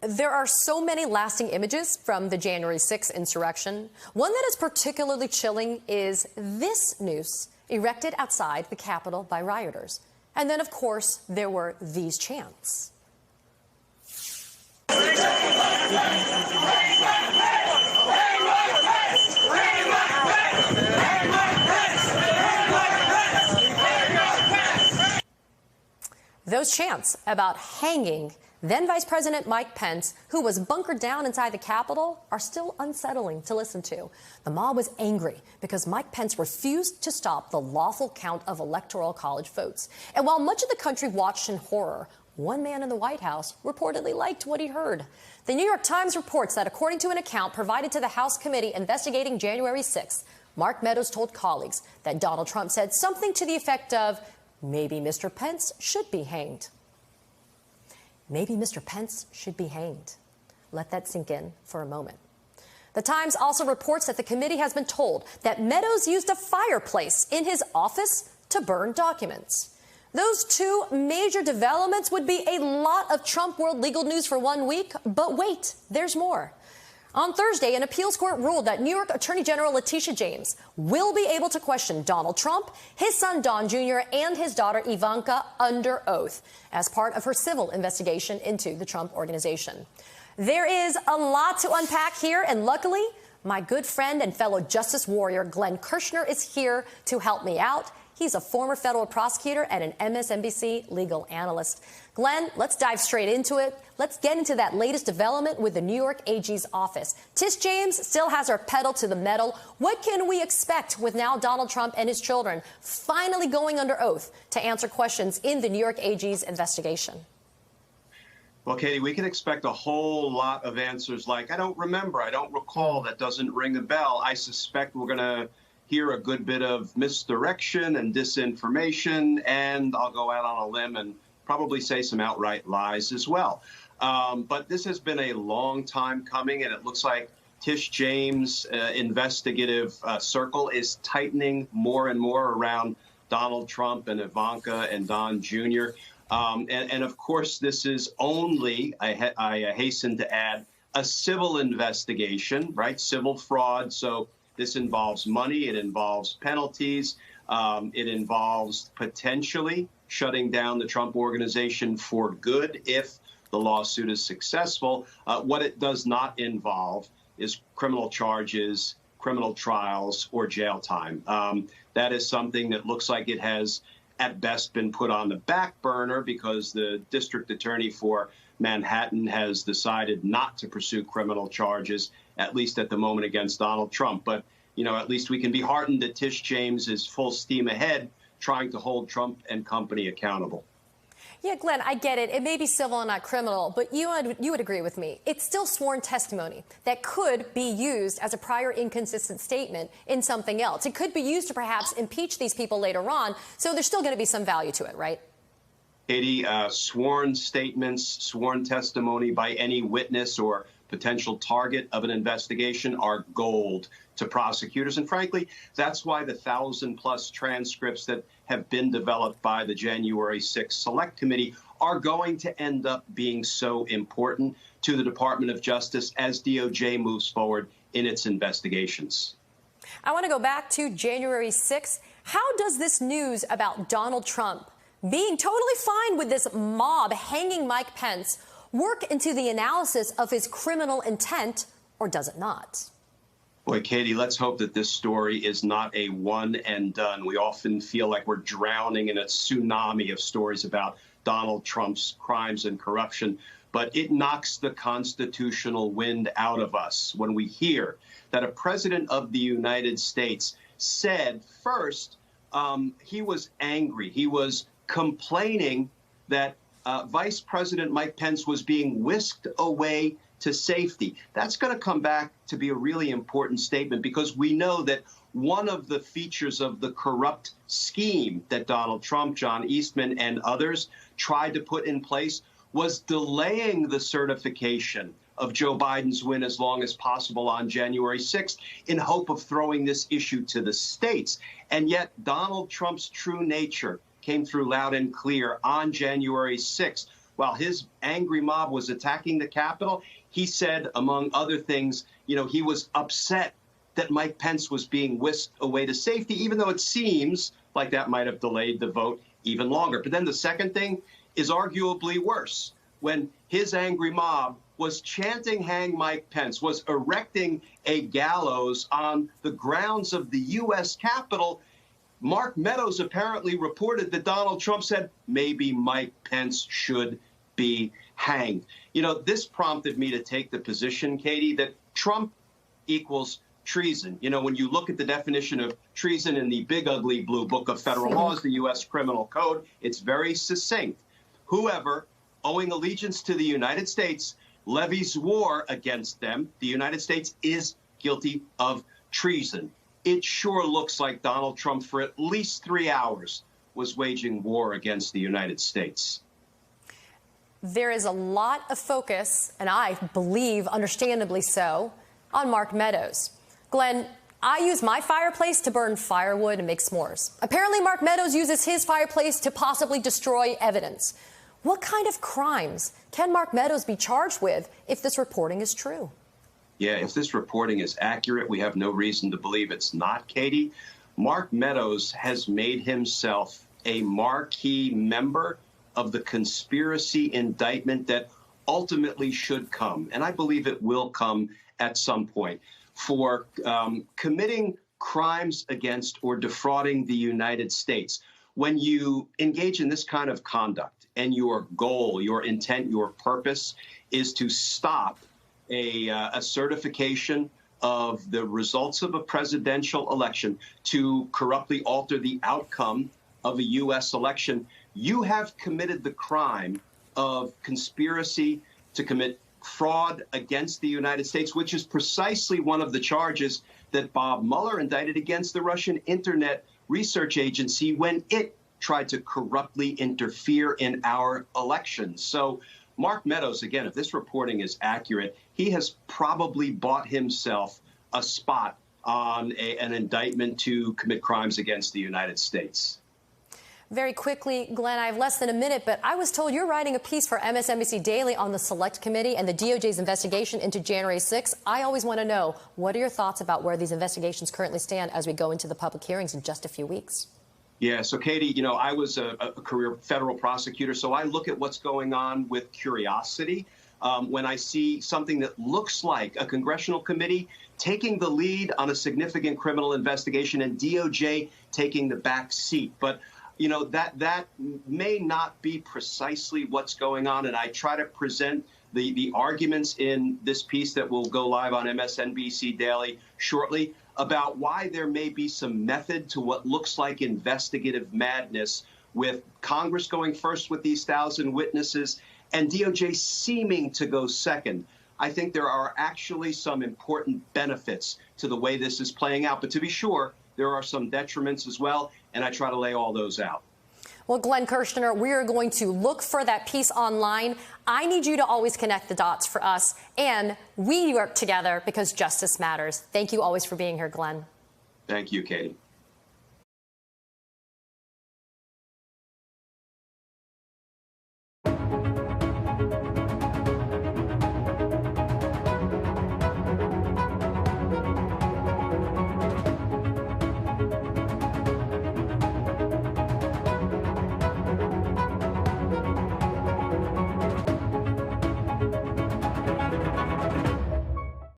There are so many lasting images from the January 6th insurrection. One that is particularly chilling is this noose erected outside the Capitol by rioters. And then, of course, there were these chants. Those chants about hanging then Vice President Mike Pence, who was bunkered down inside the Capitol, are still unsettling to listen to. The mob was angry because Mike Pence refused to stop the lawful count of Electoral College votes. And while much of the country watched in horror, one man in the White House reportedly liked what he heard. The New York Times reports that according to an account provided to the House committee investigating January 6th, Mark Meadows told colleagues that Donald Trump said something to the effect of, "Maybe Mr. Pence should be hanged." Maybe Mr. Pence should be hanged. Let that sink in for a moment. The Times also reports that the committee has been told that Meadows used a fireplace in his office to burn documents. Those two major developments would be a lot of Trump world legal news for 1 week. But wait, there's more. On Thursday, an appeals court ruled that New York Attorney General Letitia James will be able to question Donald Trump, his son Don Jr., and his daughter Ivanka under oath as part of her civil investigation into the Trump Organization. There is a lot to unpack here, and luckily, my good friend and fellow justice warrior Glenn Kirshner is here to help me out. He's a former federal prosecutor and an MSNBC legal analyst. Glenn, let's dive straight into it. Let's get into that latest development with the New York AG's office. Tish James still has her pedal to the metal. What can we expect with now Donald Trump and his children finally going under oath to answer questions in the New York AG's investigation? Well, Katie, we can expect a whole lot of answers like, I don't remember, I don't recall, that doesn't ring a bell. I suspect we're going to hear a good bit of misdirection and disinformation, and I'll go out on a limb and probably say some outright lies as well. But this has been a long time coming, and it looks like Tish James' investigative circle is tightening more and more around Donald Trump and Ivanka and Don Jr. And of course, this is only, I hasten to add, a civil investigation, right? Civil fraud. So this involves money. It involves penalties. It involves potentially shutting down the Trump Organization for good if the lawsuit is successful. What it does not involve is criminal charges, criminal trials, or jail time. That is something that looks like it has at best been put on the back burner because the district attorney for Manhattan has decided not to pursue criminal charges, at least at the moment, against Donald Trump. But, you know, at least we can be heartened that Tish James is full steam ahead trying to hold Trump and company accountable. Yeah, Glenn, I get it. It may be civil and not criminal, but you would agree with me. It's still sworn testimony that could be used as a prior inconsistent statement in something else. It could be used to perhaps impeach these people later on, so there's still going to be some value to it, right? Katie, sworn statements, sworn testimony by any witness or potential target of an investigation are gold to prosecutors. And frankly, that's why the 1,000+ transcripts that have been developed by the January 6th Select Committee are going to end up being so important to the Department of Justice as DOJ moves forward in its investigations. I want to go back to January 6th. How does this news about Donald Trump being totally fine with this mob hanging Mike Pence work into the analysis of his criminal intent, or does it not? Boy, Katie, let's hope that this story is not a one and done. We often feel like we're drowning in a tsunami of stories about Donald Trump's crimes and corruption, but it knocks the constitutional wind out of us when we hear that a president of the United States said first he was angry. He was complaining that Vice President Mike Pence was being whisked away to safety. That's going to come back to be a really important statement because we know that one of the features of the corrupt scheme that Donald Trump, John Eastman, and others tried to put in place was delaying the certification of Joe Biden's win as long as possible on January 6th in hope of throwing this issue to the states. And yet Donald Trump's true nature came through loud and clear on January 6th while his angry mob was attacking the Capitol, he said, among other things, he was upset that Mike Pence was being whisked away to safety, even though it seems like that might have delayed the vote even longer. But then the second thing is arguably worse. When his angry mob was chanting "Hang Mike Pence," was erecting a gallows on the grounds of the U.S. Capitol, Mark Meadows apparently reported that Donald Trump said maybe Mike Pence should be hanged. This prompted me to take the position, Katie, that Trump equals treason. When you look at the definition of treason in the big ugly blue book of federal laws, the U.S. Criminal Code, it's very succinct. Whoever, owing allegiance to the United States, levies war against them, the United States is guilty of treason. It sure looks like Donald Trump, for at least 3 hours, was waging war against the United States. There is a lot of focus, and I believe understandably so, on Mark Meadows. Glenn, I use my fireplace to burn firewood and make s'mores. Apparently, Mark Meadows uses his fireplace to possibly destroy evidence. What kind of crimes can Mark Meadows be charged with if this reporting is true? Yeah, if this reporting is accurate, we have no reason to believe it's not, Katie. Mark Meadows has made himself a marquee member of the conspiracy indictment that ultimately should come, and I believe it will come at some point, for committing crimes against or defrauding the United States. When you engage in this kind of conduct and your goal, your intent, your purpose is to stop a certification of the results of a presidential election, to corruptly alter the outcome of a U.S. election, you have committed the crime of conspiracy to commit fraud against the United States, which is precisely one of the charges that Bob Mueller indicted against the Russian Internet Research Agency when it tried to corruptly interfere in our elections. So Mark Meadows, again, if this reporting is accurate, he has probably bought himself a spot on an indictment to commit crimes against the United States. Very quickly, Glenn, I have less than a minute, but I was told you're writing a piece for MSNBC Daily on the Select Committee and the DOJ's investigation into January 6th. I always want to know, what are your thoughts about where these investigations currently stand as we go into the public hearings in just a few weeks? Yeah, so Katie, I was a career federal prosecutor, so I look at what's going on with curiosity. When I see something that looks like a congressional committee taking the lead on a significant criminal investigation and DOJ taking the back seat. But that may not be precisely what's going on. And I try to present the arguments in this piece that will go live on MSNBC Daily shortly about why there may be some method to what looks like investigative madness, with Congress going first with these 1,000 witnesses and DOJ seeming to go second. I think there are actually some important benefits to the way this is playing out. But to be sure, there are some detriments as well, and I try to lay all those out. Well, Glenn Kirschner, we are going to look for that piece online. I need you to always connect the dots for us, and we work together because justice matters. Thank you always for being here, Glenn. Thank you, Katie.